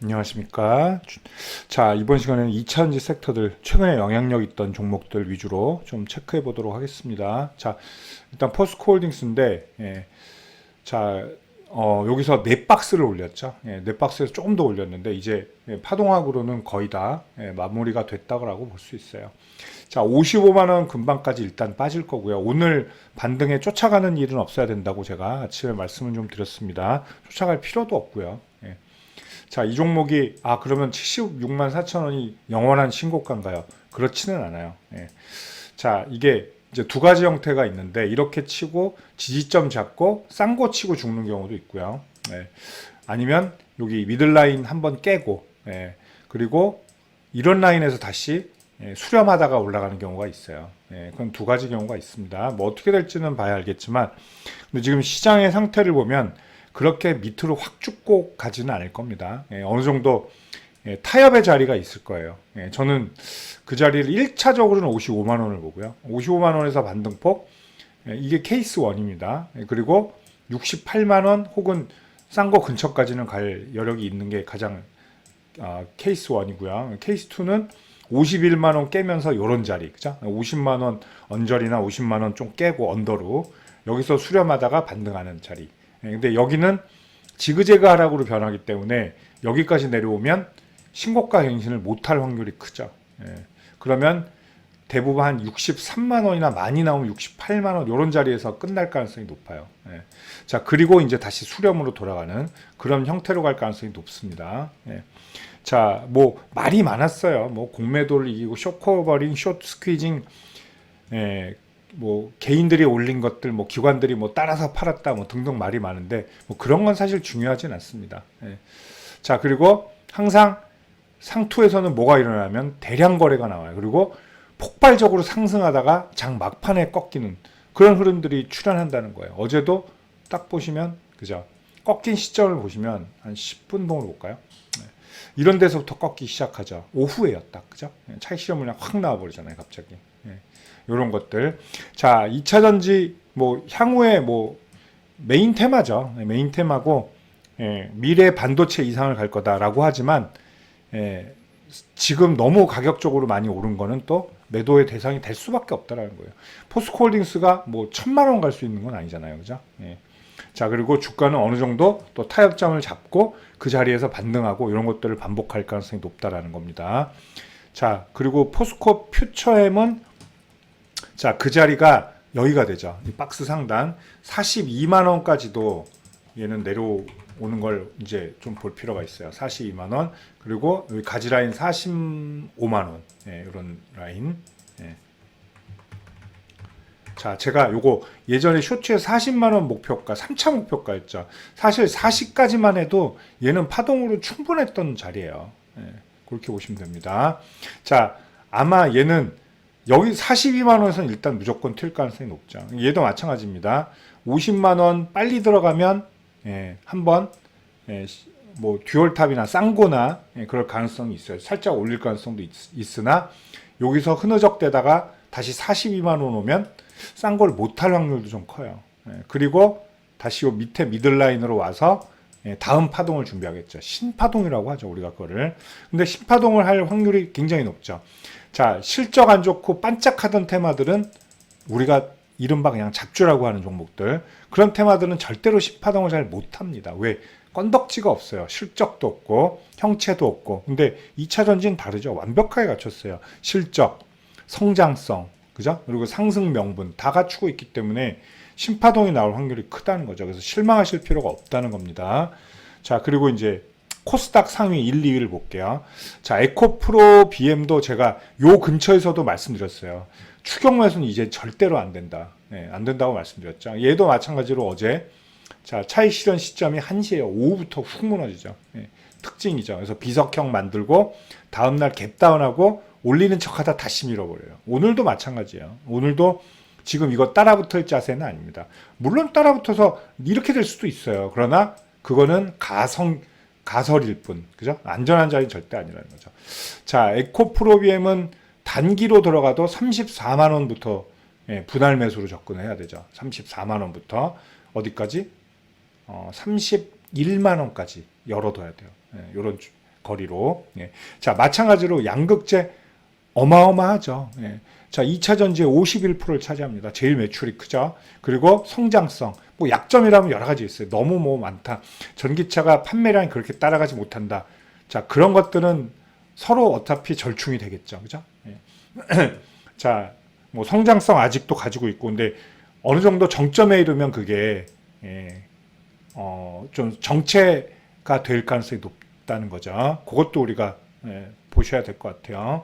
안녕하십니까. 자, 이번 시간에는 2차전지 섹터들, 최근에 영향력 있던 종목들 위주로 좀 체크해 보도록 하겠습니다. 자, 일단 포스코홀딩스인데, 자, 여기서 네 박스를 올렸죠. 네 박스에서 조금 더 올렸는데, 이제 파동학으로는 거의 다 마무리가 됐다고 볼 수 있어요. 자, 55만원 근방까지 일단 빠질 거고요. 오늘 반등에 쫓아가는 일은 없어야 된다고 제가 아침에 말씀을 좀 드렸습니다. 쫓아갈 필요도 없고요. 자, 이 종목이 그러면 76만 4천 원이 영원한 신고가인가요? 그렇지는 않아요. 자, 이게 이제 두 가지 형태가 있는데 이렇게 치고 지지점 잡고 싼 거 치고 죽는 경우도 있고요. 아니면 여기 미들라인 한번 깨고 그리고 이런 라인에서 다시 수렴하다가 올라가는 경우가 있어요. 그건 두 가지 경우가 있습니다. 뭐 어떻게 될지는 봐야 알겠지만 근데 지금 시장의 상태를 보면 그렇게 밑으로 확 죽고 가지는 않을 겁니다. 어느 정도 타협의 자리가 있을 거예요. 저는 그 자리를 1차적으로는 55만 원을 보고요. 55만 원에서 반등폭, 이게 케이스 1입니다. 그리고 68만 원 혹은 싼 거 근처까지는 갈 여력이 있는 게 가장 케이스 1이고요. 케이스 2는 51만 원 깨면서 요런 자리, 그죠? 50만 원 언저리나 50만 원 좀 깨고 언더로 여기서 수렴하다가 반등하는 자리. 근데 여기는 지그재그 하락으로 변하기 때문에 여기까지 내려오면 신고가 갱신을 못할 확률이 크죠. 그러면 대부분 한 63만 원이나 많이 나오면 68만 원 이런 자리에서 끝날 가능성이 높아요. 자, 그리고 이제 다시 수렴으로 돌아가는 그런 형태로 갈 가능성이 높습니다. 자, 뭐 말이 많았어요. 뭐 공매도를 이기고 숏커버링, 숏 스퀴징, 뭐 개인들이 올린 것들, 뭐 기관들이 뭐 따라서 팔았다, 뭐 등등 말이 많은데 뭐 그런 건 사실 중요하진 않습니다. 자, 그리고 항상 상투에서는 뭐가 일어나면 대량 거래가 나와요. 그리고 폭발적으로 상승하다가 장 막판에 꺾이는 그런 흐름들이 출현한다는 거예요. 어제도 딱 보시면 그죠? 꺾인 시점을 보시면 한 10분 동으로 볼까요? 이런 데서부터 꺾기 시작하죠. 오후에요, 딱 그죠? 차익 실현 확 나와버리잖아요, 갑자기. 이런 것들. 자, 2차전지 뭐 향후에 뭐 메인 테마죠. 메인 테마고 미래 반도체 이상을 갈 거다라고 하지만 지금 너무 가격적으로 많이 오른 거는 또 매도의 대상이 될 수밖에 없다라는 거예요. 포스코홀딩스가 뭐 1,000만 원 갈 수 있는 건 아니잖아요, 그죠? 자, 그리고 주가는 어느 정도 또 타협점을 잡고 그 자리에서 반등하고 이런 것들을 반복할 가능성이 높다라는 겁니다. 자, 그리고 포스코 퓨처엠은 자, 그 자리가 여기가 되죠. 이 박스 상단 42만 원까지도 얘는 내려오는 걸 이제 좀 볼 필요가 있어요. 42만 원. 그리고 여기 가지 라인 45만 원. 이런 라인. 자, 제가 요거 예전에 쇼츠에 40만 원 목표가, 3차 목표가였죠. 사실 40까지만 해도 얘는 파동으로 충분했던 자리예요. 그렇게 보시면 됩니다. 자, 아마 얘는 여기 42만 원에서는 일단 무조건 튈 가능성이 높죠. 얘도 마찬가지입니다. 50만 원 빨리 들어가면 한번 뭐 듀얼탑이나 쌍고나 그럴 가능성이 있어요. 살짝 올릴 가능성도 있으나 여기서 흐느적대다가 다시 42만 원 오면 싼 걸 못할 확률도 좀 커요. 그리고 다시 요 밑에 미들라인으로 와서 다음 파동을 준비하겠죠. 신파동이라고 하죠, 우리가 그거를. 근데 신파동을 할 확률이 굉장히 높죠. 자, 실적 안 좋고 반짝하던 테마들은 우리가 이른바 그냥 잡주라고 하는 종목들, 그런 테마들은 절대로 신파동을 잘 못합니다. 왜? 건덕지가 없어요. 실적도 없고 형체도 없고. 근데 2차 전지는 다르죠. 완벽하게 갖췄어요. 실적, 성장성, 그죠? 그리고 상승 명분 다 갖추고 있기 때문에 신파동이 나올 확률이 크다는 거죠. 그래서 실망하실 필요가 없다는 겁니다. 자, 그리고 이제 코스닥 상위 1, 2위를 볼게요. 자, 에코프로 BM도 제가 요 근처에서도 말씀드렸어요. 추경 매수는 이제 절대로 안 된다. 안 된다고 말씀드렸죠. 얘도 마찬가지로 어제 자, 차익 실현 시점이 1시에요. 오후부터 훅 무너지죠. 특징이죠. 그래서 비석형 만들고 다음날 갭다운하고 올리는 척하다 다시 밀어버려요. 오늘도 마찬가지예요. 오늘도 지금 이거 따라붙을 자세는 아닙니다. 물론 따라붙어서 이렇게 될 수도 있어요. 그러나 그거는 가설일 뿐, 그죠? 안전한 자리 절대 아니라는 거죠. 자, 에코프로비엠은 단기로 들어가도 34만 원부터 분할 매수로 접근해야 되죠. 34만 원부터 어디까지? 31만 원까지 열어둬야 돼요. 이런 거리로. 예. 자, 마찬가지로 양극재 어마어마하죠. 예. 자, 2차 전지의 51%를 차지합니다. 제일 매출이 크죠. 그리고 성장성, 뭐 약점이라면 여러 가지 있어요. 너무 뭐 많다. 전기차가 판매량이 그렇게 따라가지 못한다. 자, 그런 것들은 서로 어차피 절충이 되겠죠. 그죠? 예. 자, 뭐 성장성 아직도 가지고 있고, 근데 어느 정도 정점에 이르면 그게, 예, 좀 정체가 될 가능성이 높다는 거죠. 그것도 우리가, 예, 보셔야 될 것 같아요.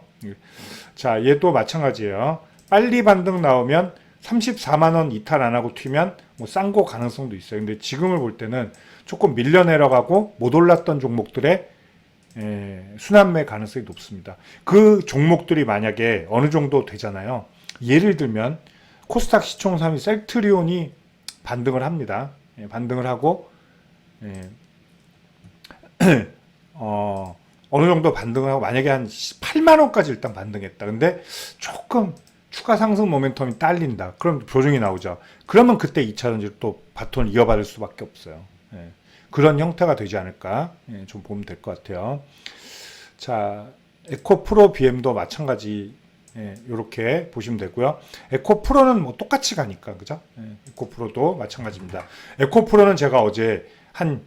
자, 얘도 마찬가지예요. 빨리 반등 나오면 34만 원 이탈 안 하고 튀면 뭐 싼거 가능성도 있어요. 근데 지금을 볼 때는 조금 밀려 내려가고 못 올랐던 종목들의 순환매 가능성이 높습니다. 그 종목들이 만약에 어느 정도 되잖아요. 예를 들면 코스닥 시총 3위 셀트리온이 반등을 합니다. 예, 반등을 하고 예, 어느 정도 반등을 하고 만약에 한 8만 원까지 일단 반등했다. 근데 조금 추가 상승 모멘텀이 딸린다. 그럼 조정이 나오죠. 그러면 그때 2차 전지로 또 바톤을 이어받을 수밖에 없어요. 예. 그런 형태가 되지 않을까 예, 좀 보면 될 것 같아요. 자, 에코프로 BM도 마찬가지 이렇게 보시면 되고요. 에코프로는 뭐 똑같이 가니까 그죠? 예, 에코프로도 마찬가지입니다. 에코프로는 제가 어제 한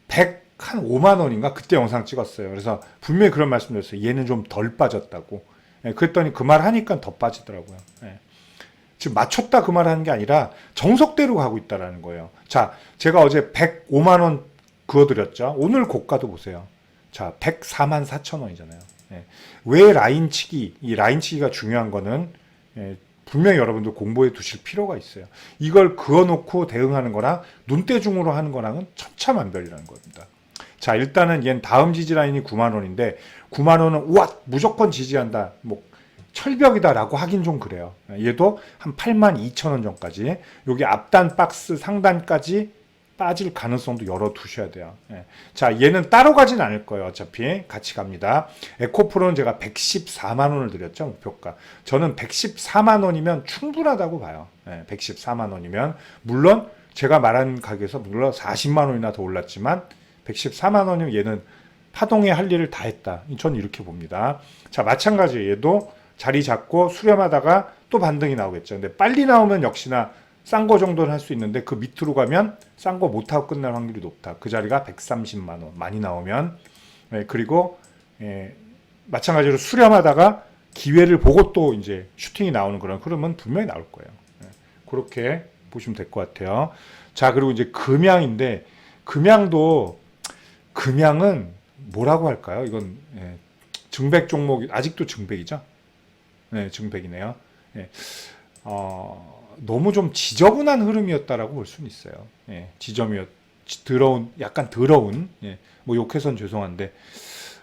5만 원인가 그때 영상 찍었어요. 그래서 분명히 그런 말씀드렸어요. 얘는 좀 덜 빠졌다고. 예, 그랬더니 그 말 하니까 더 빠지더라고요. 예. 지금 맞췄다 그 말 하는 게 아니라 정석대로 가고 있다라는 거예요. 자, 제가 어제 105만 원 그어드렸죠. 오늘 고가도 보세요. 자, 104만 4천 원이잖아요. 예. 왜 라인치기, 이 라인치기가 중요한 거는 예, 분명히 여러분들 공부해 두실 필요가 있어요. 이걸 그어놓고 대응하는 거랑 눈대중으로 하는 거랑은 천차만별이라는 겁니다. 자, 일단은 얘는 다음 지지 라인이 9만 원인데 9만 원은 우와 무조건 지지한다. 뭐 철벽이다라고 하긴 좀 그래요. 얘도 한 8만 2천 원 전까지 여기 앞단 박스 상단까지 빠질 가능성도 열어두셔야 돼요. 예. 자, 얘는 따로 가진 않을 거예요. 어차피 같이 갑니다. 에코프로는 제가 114만 원을 드렸죠. 목표가. 저는 114만 원이면 충분하다고 봐요. 예, 114만 원이면 물론 제가 말한 가격에서 물론 40만 원이나 더 올랐지만 114만 원이면 얘는 파동에 할 일을 다 했다. 저는 이렇게 봅니다. 자, 마찬가지예요. 얘도 자리 잡고 수렴하다가 또 반등이 나오겠죠. 근데 빨리 나오면 역시나 싼 거 정도는 할 수 있는데 그 밑으로 가면 싼 거 못하고 끝날 확률이 높다. 그 자리가 130만 원 많이 나오면 그리고 마찬가지로 수렴하다가 기회를 보고 또 이제 슈팅이 나오는 그런 흐름은 분명히 나올 거예요. 그렇게 보시면 될 것 같아요. 자, 그리고 이제 금양인데 금양은 뭐라고 할까요? 이건 증백 종목 아직도 증백이죠? 네, 증백이네요. 너무 좀 지저분한 흐름이었다라고 볼 수는 있어요. 약간 더러운, 뭐 욕해선 죄송한데,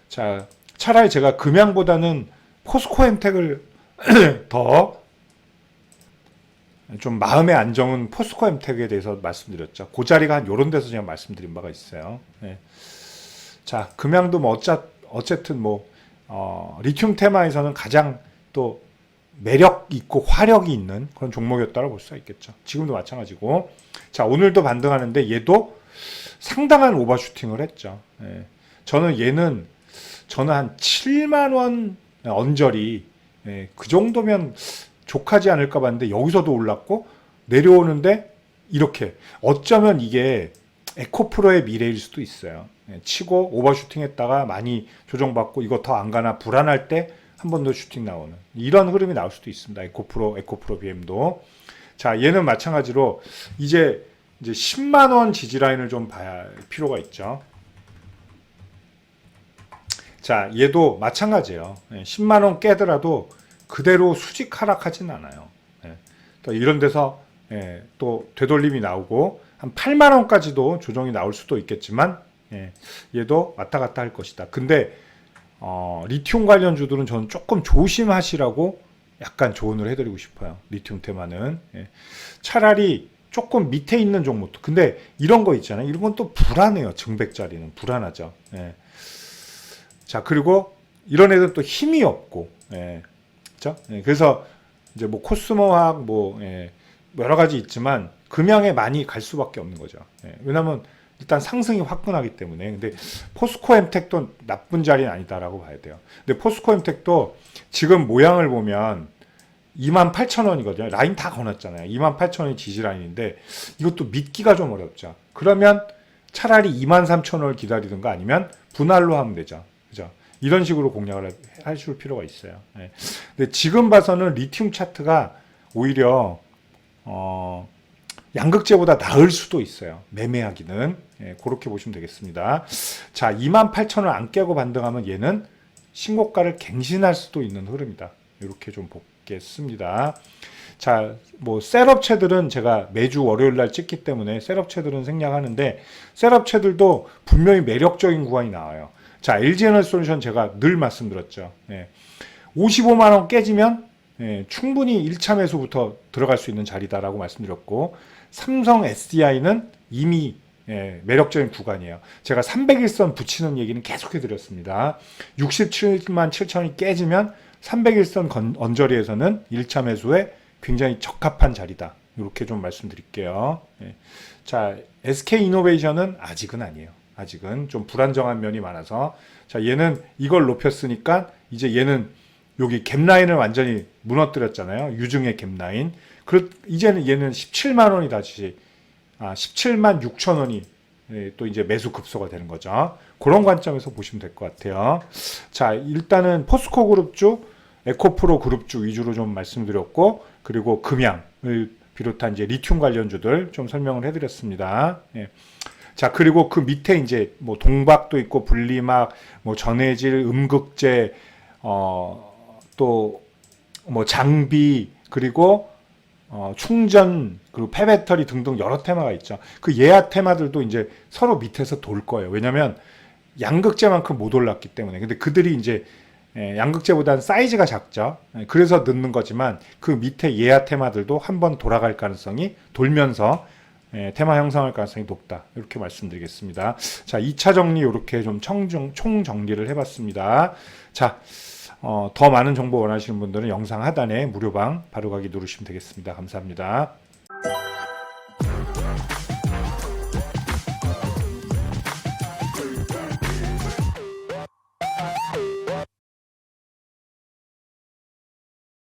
자, 차라리 제가 금양보다는 포스코엠텍을 더 좀 마음의 안정은 포스코엠텍에 대해서 말씀드렸죠. 그 자리가 한 요런 데서 제가 말씀드린 바가 있어요. 자, 금양도 뭐 어쨌든 뭐, 리튬 테마에서는 가장 또 매력 있고 화력이 있는 그런 종목이었다고 볼 수가 있겠죠. 지금도 마찬가지고. 자, 오늘도 반등하는데 얘도 상당한 오버슈팅을 했죠. 저는 한 7만 원 언저리 그 정도면 족하지 않을까 봤는데 여기서도 올랐고 내려오는데 이렇게 어쩌면 이게 에코프로의 미래일 수도 있어요. 치고 오버슈팅 했다가 많이 조정받고 이거 더 안 가나 불안할 때 한 번 더 슈팅 나오는 이런 흐름이 나올 수도 있습니다. 에코프로 BM도. 자, 얘는 마찬가지로 이제 10만 원 지지 라인을 좀 봐야 할 필요가 있죠. 자, 얘도 마찬가지예요. 10만 원 깨더라도 그대로 수직 하락하진 않아요. 또 이런 데서 또 되돌림이 나오고 한 8만 원까지도 조정이 나올 수도 있겠지만 얘도 왔다 갔다 할 것이다. 근데 리튬 관련주들은 저는 조금 조심하시라고 약간 조언을 해드리고 싶어요. 리튬 테마는 차라리 조금 밑에 있는 종목도. 근데 이런 거 있잖아요. 이런 건 또 불안해요. 증백 자리는 불안하죠. 자, 그리고 이런 애들 또 힘이 없고, 그렇죠? 그래서 이제 뭐 코스모학 뭐 여러 가지 있지만 금양에 많이 갈 수밖에 없는 거죠. 왜냐하면 일단 상승이 화끈하기 때문에. 근데 포스코 엠텍도 나쁜 자리는 아니다라고 봐야 돼요. 근데 포스코 엠텍도 지금 모양을 보면 28,000원이거든요. 라인 다 거놨잖아요. 28,000원이 지지라인인데 이것도 믿기가 좀 어렵죠. 그러면 차라리 23,000원을 기다리든가 아니면 분할로 하면 되죠. 그죠? 이런 식으로 공략을 하실 필요가 있어요. 네. 근데 지금 봐서는 리튬 차트가 오히려 양극재보다 나을 수도 있어요. 매매하기는. 예, 그렇게 보시면 되겠습니다. 자, 28,000원 안 깨고 반등하면 얘는 신고가를 갱신할 수도 있는 흐름이다. 이렇게 좀 보겠습니다. 자, 뭐 셀업체들은 제가 매주 월요일 날 찍기 때문에 셀업체들은 생략하는데 셀업체들도 분명히 매력적인 구간이 나와요. 자, LG에너지솔루션 제가 늘 말씀드렸죠. 예, 55만 원 깨지면 예, 충분히 1차 매수부터 들어갈 수 있는 자리다라고 말씀드렸고, 삼성 SDI는 이미 예, 매력적인 구간이에요. 제가 301선 붙이는 얘기는 계속해 드렸습니다. 67만 7천이 깨지면 301선 언저리에서는 1차 매수에 굉장히 적합한 자리다. 이렇게 좀 말씀드릴게요. 예. 자, SK이노베이션은 아직은 아니에요. 아직은 좀 불안정한 면이 많아서, 자, 얘는 이걸 높였으니까 이제 얘는 여기 갭라인을 완전히 무너뜨렸잖아요. 유증의 갭라인. 이제는 얘는 17만 원이 다시 17만 6천 원이 또 이제 매수 급소가 되는 거죠. 그런 관점에서 보시면 될 것 같아요. 자, 일단은 포스코 그룹주, 에코프로 그룹주 위주로 좀 말씀드렸고, 그리고 금양을 비롯한 이제 리튬 관련주들 좀 설명을 해드렸습니다. 예. 자, 그리고 그 밑에 이제 뭐 동박도 있고 분리막, 뭐 전해질, 음극재, 또 뭐 장비, 그리고 충전, 그리고 폐배터리 등등 여러 테마가 있죠. 그 예하 테마들도 이제 서로 밑에서 돌 거예요. 왜냐면 양극재만큼 못 올랐기 때문에. 근데 그들이 이제 양극재보다는 사이즈가 작죠. 그래서 늦는 거지만 그 밑에 예하 테마들도 한번 돌아갈 가능성이 돌면서 테마 형성할 가능성이 높다. 이렇게 말씀드리겠습니다. 자, 2차 정리 이렇게 좀 총 정리를 해봤습니다. 자, 더 많은 정보 원하시는 분들은 영상 하단에 무료방 바로 가기 누르시면 되겠습니다. 감사합니다.